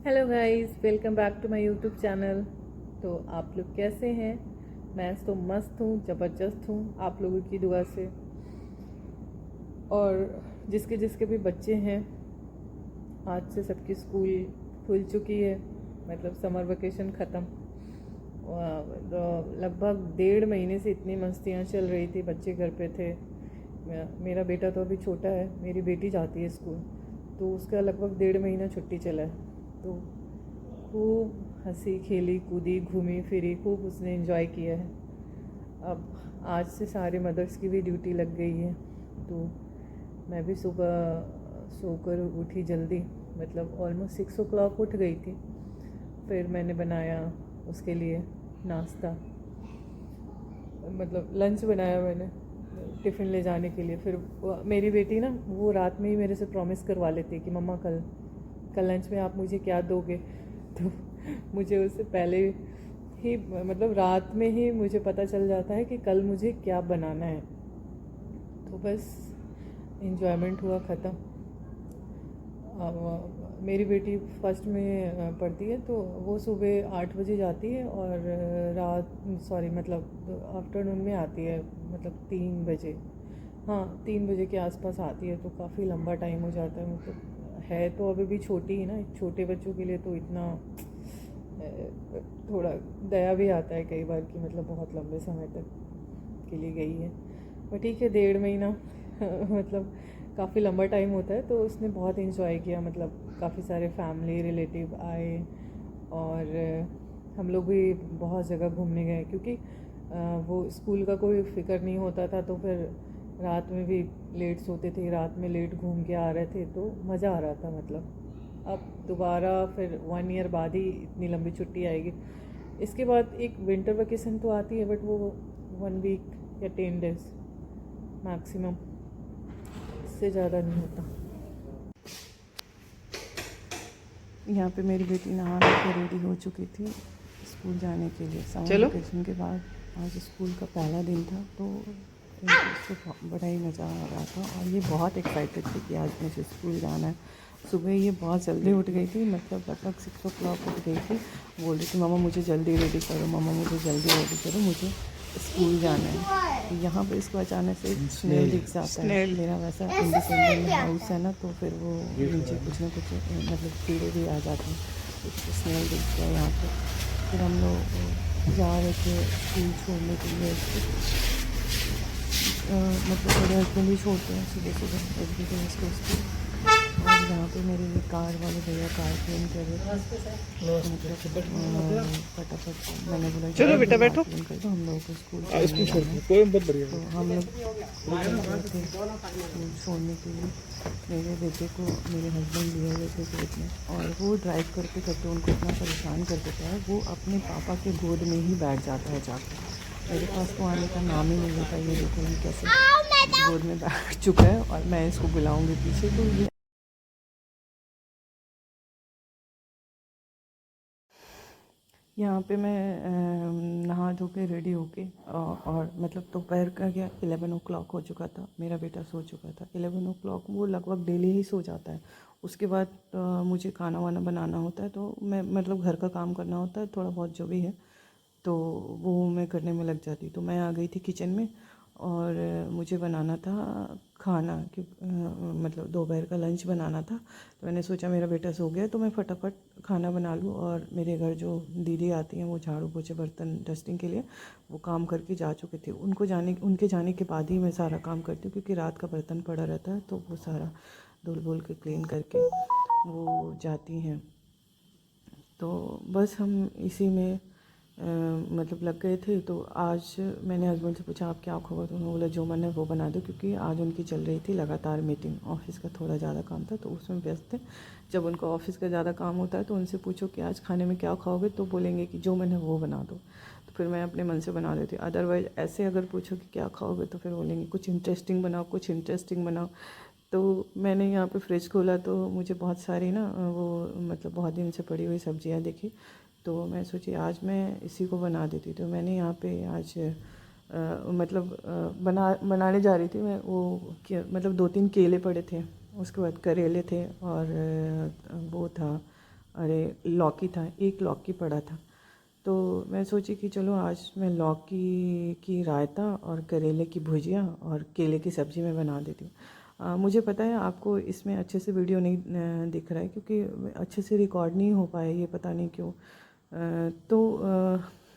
Hello guys, welcome back to my YouTube channel. तो आप लोग कैसे हैं? मैं तो मस्त हूँ, ज़बरदस्त हूँ आप लोगों की दुआ से। और जिसके जिसके भी बच्चे हैं, आज से सबकी स्कूल खुल चुकी है। मतलब समर वेकेशन ख़त्म। तो लगभग 1.5 महीने से इतनी मस्तियाँ चल रही थी, बच्चे घर पे थे। मेरा बेटा तो अभी छोटा है, मेरी बेटी जाती है स्कूल, तो उसका लगभग 1.5 महीना छुट्टी चला है। तो खूब हंसी खेली कूदी घूमी फिरी, खूब उसने एंजॉय किया है। अब आज से सारे मदर्स की भी ड्यूटी लग गई है, तो मैं भी सुबह सोकर उठी जल्दी, मतलब ऑलमोस्ट 6 o'clock उठ गई थी। फिर मैंने बनाया उसके लिए नाश्ता, मतलब लंच बनाया मैंने टिफ़िन ले जाने के लिए। फिर मेरी बेटी ना, वो रात में ही मेरे से प्रॉमिस करवा लेती है कि मम्मा कल कल लंच में आप मुझे क्या दोगे। तो मुझे उससे पहले ही, मतलब रात में ही मुझे पता चल जाता है कि कल मुझे क्या बनाना है। तो बस इन्जॉयमेंट हुआ ख़त्म। मेरी बेटी फर्स्ट में पढ़ती है, तो वो सुबह 8 बजे जाती है और रात सॉरी मतलब आफ्टरनून में आती है, मतलब 3 बजे। हाँ, 3 बजे के आसपास आती है, तो काफ़ी लंबा टाइम हो जाता है। मतलब है तो अभी भी छोटी ही ना, छोटे बच्चों के लिए तो इतना थोड़ा दया भी आता है कई बार कि मतलब बहुत लंबे समय तक के लिए गई है। पर ठीक है, 1.5 महीना मतलब काफ़ी लंबा टाइम होता है। तो उसने बहुत इन्जॉय किया, मतलब काफ़ी सारे फैमिली रिलेटिव आए और हम लोग भी बहुत जगह घूमने गए, क्योंकि वो स्कूल का कोई फ़िक्र नहीं होता था। तो फिर रात में भी लेट सोते थे, रात में लेट घूम के आ रहे थे, तो मज़ा आ रहा था। मतलब अब दोबारा फिर 1 ईयर बाद ही इतनी लंबी छुट्टी आएगी। इसके बाद एक विंटर वेकेशन तो आती है, बट वो 1 वीक या 10 डेज़ मैक्सिमम, इससे ज़्यादा नहीं होता। यहाँ पे मेरी बेटी नहा के रेडी हो चुकी थी स्कूल जाने के लिए। समर वेकेशन के बाद आज स्कूल का पहला दिन था, तो उसको बड़ा ही मज़ा आ रहा था और ये बहुत एक्साइटेड थी कि आज मुझे स्कूल जाना है। सुबह ये बहुत जल्दी उठ गई थी, मतलब लगभग 6 o'clock उठ गई थी। बोल रही थी मम्मा मुझे जल्दी रेडी करो, मम्मा मुझे जल्दी रेडी करो, मुझे स्कूल जाना है। तो यहाँ पे इसको अचानक से एक स्नेल दिख जाता है। मेरा वैसा इंडिपेंडेंट हाउस है ना, तो फिर वो नीचे कुछ ना कुछ मतलब कीड़े भी आ जाते हैं। तो स्नेल दिख गया यहाँ पे। फिर हम लोग जा रहे थे स्कूल छोड़ने के लिए इसको। मतलब मेरे हस्बैंड ही छोड़ते हैं सुबह सुबह एवरीडे इसको स्कूल। और यहाँ पे मेरे कार वाले भैया कार क्लीन कर रहे थे, मतलब फटाफट मैंने बोला चलो बेटा बैठो, क्लीन कर दो, हम लोगों को स्कूल छोड़ने जाना है। तो हम लोग थे स्कूल छोड़ने के लिए। मेरे बेटे को मेरे हस्बैंड लिए हुए थे गोद में, और वो ड्राइव करते करते उनको इतना परेशान कर देता है, वो अपने पापा के गोद में ही बैठ जाता है जाकर। मेरे पास तो आने का नाम ही नहीं लेता। ये देखो ये कैसे गोद में बैठ चुका है और मैं इसको बुलाऊंगी पीछे, तो ये यहाँ पे मैं नहा धो के रेडी होके और मतलब दोपहर का क्या 11 o'clock हो चुका था। मेरा बेटा सो चुका था 11 o'clock, वो लगभग डेली ही सो जाता है। उसके बाद मुझे खाना वाना बनाना होता है, तो मैं मतलब घर का काम करना होता है थोड़ा बहुत जो भी है, तो वो मैं करने में लग जाती। तो मैं आ गई थी किचन में और मुझे बनाना था खाना, मतलब दोपहर का लंच बनाना था। तो मैंने सोचा मेरा बेटा सो गया तो मैं फटाफट खाना बना लूँ, और मेरे घर जो दीदी आती हैं वो झाड़ू पोछे बर्तन डस्टिंग के लिए वो काम करके जा चुके थे। उनके जाने के बाद ही मैं सारा काम करती हूँ, क्योंकि रात का बर्तन पड़ा रहता है, तो वो सारा धुल बोल के क्लीन करके वो जाती हैं। तो बस हम इसी में मतलब लग गए थे। तो आज मैंने हस्बैंड से पूछा आप क्या खाओगे, तो उन्होंने बोला जो मन है वो बना दो, क्योंकि आज उनकी चल रही थी लगातार मीटिंग, ऑफिस का थोड़ा ज़्यादा काम था तो उसमें व्यस्त थे। जब उनको ऑफिस का ज़्यादा काम होता है तो उनसे पूछो कि आज खाने में क्या खाओगे, तो बोलेंगे कि जो मन है वो बना दो। तो फिर मैं अपने मन से बना देती हूँ। अदरवाइज़ ऐसे अगर पूछो कि क्या खाओगे, तो फिर बोलेंगे कुछ इंटरेस्टिंग बनाओ, कुछ इंटरेस्टिंग बनाओ। तो मैंने यहाँ पे फ्रिज खोला तो मुझे बहुत सारी ना वो मतलब बहुत दिन से पड़ी हुई सब्जियाँ दिखी, तो मैं सोची आज मैं इसी को बना देती। तो मैंने यहाँ पे आज मतलब बनाने जा रही थी मैं वो मतलब 2-3 केले पड़े थे, उसके बाद करेले थे, और वो था अरे लौकी था, एक लौकी पड़ा था। तो मैं सोची कि चलो आज मैं लौकी की रायता और करेले की भुजिया और केले की सब्ज़ी में बना देती हूँ। मुझे पता है आपको इसमें अच्छे से वीडियो नहीं दिख रहा है, क्योंकि अच्छे से रिकॉर्ड नहीं हो पाया, ये पता नहीं क्यों।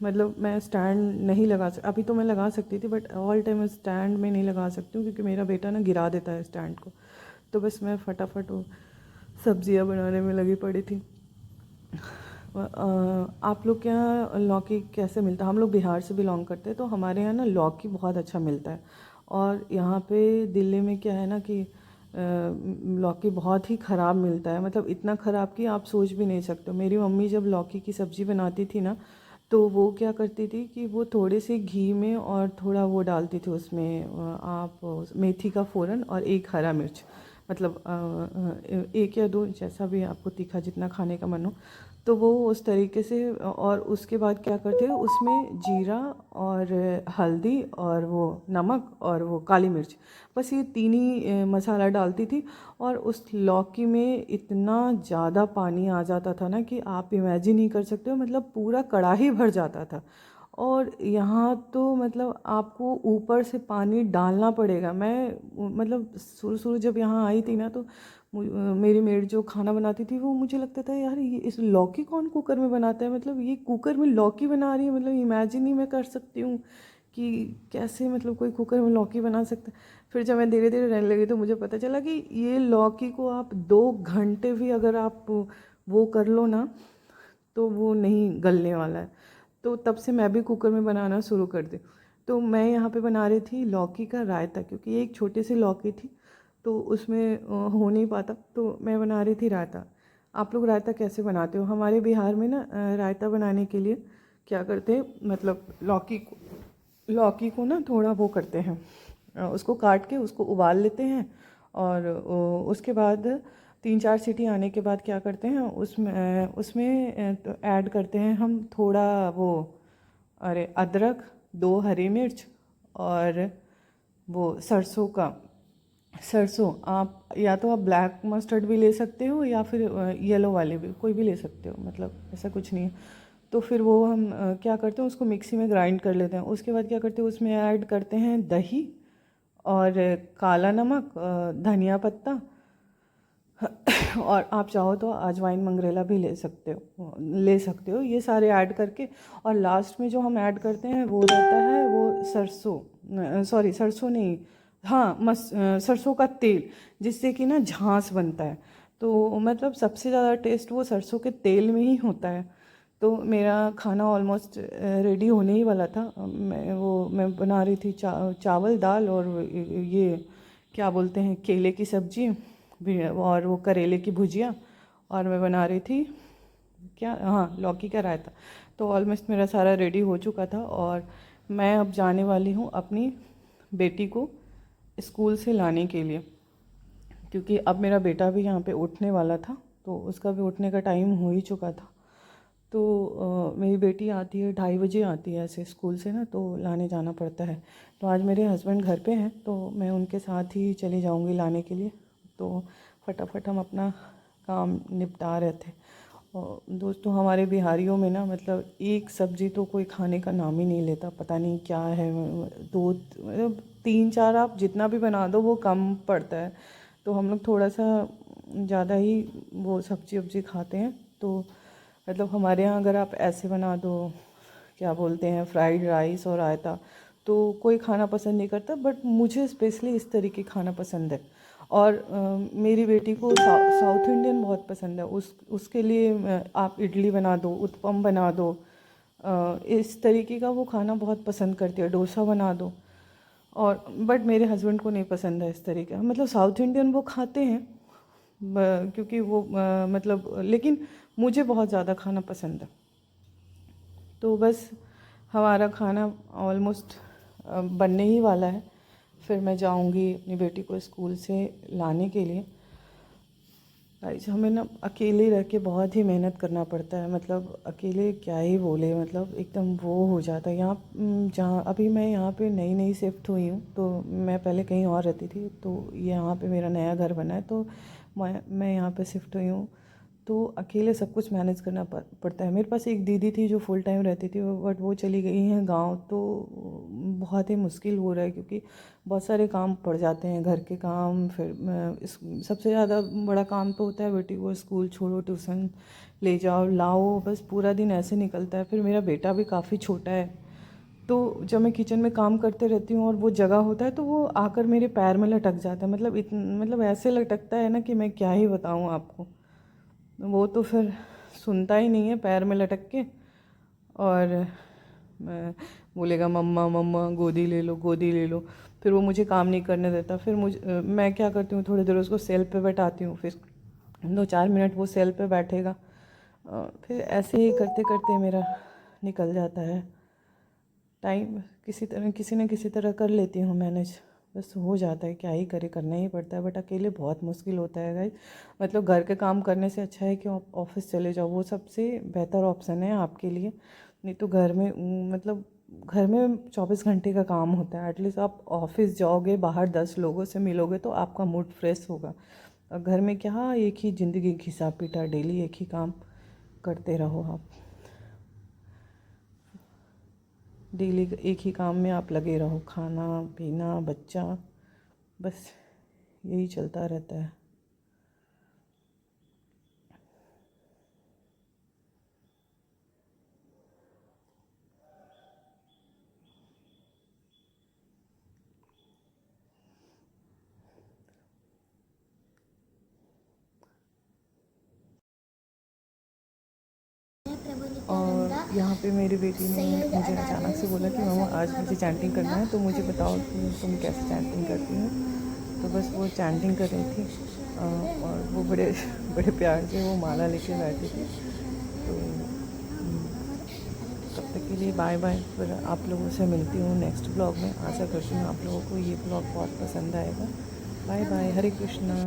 मतलब मैं स्टैंड नहीं लगा अभी तो मैं लगा सकती थी, बट ऑल टाइम मैं स्टैंड में नहीं लगा सकती हूँ, क्योंकि मेरा बेटा ना गिरा देता है स्टैंड को। तो बस मैं फटाफट वो सब्जियाँ बनाने में लगी पड़ी थी। आप लोग के यहाँ लौकी कैसे मिलता है? हम लोग बिहार से बिलोंग करते हैं, तो हमारे यहाँ ना लौकी बहुत अच्छा मिलता है। और यहाँ पे दिल्ली में क्या है ना कि लौकी बहुत ही ख़राब मिलता है, मतलब इतना ख़राब कि आप सोच भी नहीं सकते हो। मेरी मम्मी जब लौकी की सब्ज़ी बनाती थी ना, तो वो क्या करती थी कि वो थोड़े से घी में और थोड़ा वो डालती थी उसमें, आप मेथी का फ़ोरन और एक हरा मिर्च, मतलब एक या दो, जैसा भी आपको तीखा जितना खाने का मन हो। तो वो उस तरीके से, और उसके बाद क्या करते हैं उसमें जीरा और हल्दी और वो नमक और वो काली मिर्च, बस ये तीन ही मसाला डालती थी। और उस लौकी में इतना ज़्यादा पानी आ जाता था ना कि आप इमेजिन नहीं कर सकते हो, मतलब पूरा कढ़ाई भर जाता था। और यहाँ तो मतलब आपको ऊपर से पानी डालना पड़ेगा। मैं मतलब शुरू शुरू जब यहाँ आई थी ना, तो मेरी मेड जो खाना बनाती थी, वो मुझे लगता था यार ये इस लौकी कौन कुकर में बनाता है, मतलब ये कुकर में लौकी बना रही है, मतलब इमेजिन ही मैं कर सकती हूँ कि कैसे मतलब कोई कुकर में लौकी बना सकता है। फिर जब मैं धीरे धीरे रहने लगी तो मुझे पता चला कि ये लौकी को आप 2 घंटे भी अगर आप वो कर लो ना, तो वो नहीं गलने वाला है। तो तब से मैं भी कुकर में बनाना शुरू कर दी। तो मैं यहाँ पे बना रही थी लौकी का रायता, क्योंकि एक छोटी सी लौकी थी तो उसमें हो नहीं पाता, तो मैं बना रही थी रायता। आप लोग रायता कैसे बनाते हो? हमारे बिहार में ना रायता बनाने के लिए क्या करते हैं, मतलब लौकी को ना थोड़ा वो करते हैं, उसको काट के उसको उबाल लेते हैं। और उसके बाद 3-4 सीटी आने के बाद क्या करते हैं उसमें उसमें तो ऐड करते हैं हम थोड़ा वो, अरे अदरक, 2 हरी मिर्च और वो सरसों आप या तो आप ब्लैक मस्टर्ड भी ले सकते हो या फिर येलो वाले भी, कोई भी ले सकते हो, मतलब ऐसा कुछ नहीं है। तो फिर वो हम क्या करते हैं उसको मिक्सी में ग्राइंड कर लेते हैं। उसके बाद क्या करते हैं उसमें ऐड करते हैं दही और काला नमक, धनिया पत्ता और आप चाहो तो अजवाइन मंगरेला भी ले सकते हो ये सारे ऐड करके। और लास्ट में जो हम ऐड करते हैं वो रहता है वो सरसों नहीं, हाँ सरसों का तेल, जिससे कि ना झांस बनता है। तो मतलब सबसे ज़्यादा टेस्ट वो सरसों के तेल में ही होता है। तो मेरा खाना ऑलमोस्ट रेडी होने ही वाला था। मैं बना रही थी चावल दाल और ये क्या बोलते हैं केले की सब्ज़ी भी, और वो करेले की भुजिया, और मैं बना रही थी क्या, हाँ लौकी का रायता। तो ऑलमोस्ट मेरा सारा रेडी हो चुका था, और मैं अब जाने वाली हूँ अपनी बेटी को स्कूल से लाने के लिए, क्योंकि अब मेरा बेटा भी यहाँ पे उठने वाला था, तो उसका भी उठने का टाइम हो ही चुका था। तो मेरी बेटी आती है 2:30 बजे आती है ऐसे स्कूल से ना, तो लाने जाना पड़ता है। तो आज मेरे हस्बैंड घर पे हैं, तो मैं उनके साथ ही चली जाऊंगी लाने के लिए। तो फटाफट हम अपना काम निपटा रहे थे। और दोस्तों हमारे बिहारियों में ना मतलब एक सब्ज़ी तो कोई खाने का नाम ही नहीं लेता, पता नहीं क्या है। दो मतलब 3-4 आप जितना भी बना दो वो कम पड़ता है। तो हम लोग थोड़ा सा ज़्यादा ही वो सब्ज़ी वब्ज़ी खाते हैं। तो मतलब हमारे यहाँ अगर आप ऐसे बना दो, क्या बोलते हैं फ्राइड राइस और रायता, तो कोई खाना पसंद नहीं करता, बट मुझे स्पेशली इस तरीके खाना पसंद है। और मेरी बेटी को साउथ इंडियन बहुत पसंद है। उसके लिए आप इडली बना दो, उत्पम बना दो, इस तरीके का वो खाना बहुत पसंद करती है, डोसा बना दो। और बट मेरे हस्बैंड को नहीं पसंद है इस तरीके का, मतलब साउथ इंडियन वो खाते हैं क्योंकि वो मतलब, लेकिन मुझे बहुत ज़्यादा खाना पसंद है। तो बस हमारा खाना ऑलमोस्ट बनने ही वाला है। फिर मैं जाऊंगी अपनी बेटी को स्कूल से लाने के लिए। गाइस हमें ना अकेले रह के बहुत ही मेहनत करना पड़ता है, मतलब अकेले क्या ही बोले, मतलब एकदम वो हो जाता है। यहाँ जहाँ अभी मैं यहाँ पे नई नई शिफ्ट हुई हूँ, तो मैं पहले कहीं और रहती थी, तो यहाँ पे मेरा नया घर बना है, तो मैं यहाँ पे शिफ्ट हुई हूँ। तो अकेले सब कुछ मैनेज करना पड़ता है। मेरे पास एक दीदी थी जो फुल टाइम रहती थी, बट वो चली गई हैं गांव, तो बहुत ही मुश्किल हो रहा है क्योंकि बहुत सारे काम पड़ जाते हैं, घर के काम। फिर सबसे ज़्यादा बड़ा काम तो होता है बेटी को स्कूल छोड़ो, ट्यूशन ले जाओ लाओ, बस पूरा दिन ऐसे निकलता है। फिर मेरा बेटा भी काफ़ी छोटा है, तो जब मैं किचन में काम करते रहती हूँ और वो जगह होता है तो वो आकर मेरे पैर में लटक जाता है। मतलब ऐसे लटकता है ना कि मैं क्या ही बताऊँ आपको। वो तो फिर सुनता ही नहीं है, पैर में लटक के। और बोलेगा मम्मा मम्मा गोदी ले लो गोदी ले लो। फिर वो मुझे काम नहीं करने देता। फिर मैं क्या करती हूँ, थोड़ी देर उसको सेल पे बैठाती हूँ, फिर 2-4 मिनट वो सेल पे बैठेगा। फिर ऐसे ही करते करते मेरा निकल जाता है टाइम। किसी न किसी तरह कर लेती हूँ मैनेज, बस हो जाता है, क्या ही करे, करना ही पड़ता है। बट अकेले बहुत मुश्किल होता है गाइस। मतलब घर के काम करने से अच्छा है कि आप ऑफिस चले जाओ, वो सबसे बेहतर ऑप्शन है आपके लिए। नहीं तो घर में मतलब घर में 24 घंटे का काम होता है। एटलीस्ट आप ऑफिस जाओगे, बाहर 10 लोगों से मिलोगे तो आपका मूड फ्रेश होगा। और घर में क्या, एक ही ज़िंदगी घिसा पीटा, डेली एक ही काम करते रहो आप। डेली एक ही काम में आप लगे रहो, खाना पीना बच्चा, बस यही चलता रहता है। और यहाँ पे मेरी बेटी ने मुझे अचानक से बोला कि मामा आज मुझे चैंटिंग करना है, तो मुझे बताओ कि तुम कैसे चैंटिंग करती हो। तो बस वो चैंटिंग कर रही थी और वो बड़े बड़े प्यार से वो माला लेके बैठी थी। तो तब तक के लिए बाय बाय। फिर आप लोगों से मिलती हूँ नेक्स्ट ब्लॉग में। आशा करती हूँ आप लोगों को ये ब्लॉग बहुत पसंद आएगा। बाय बाय, हरे कृष्णा।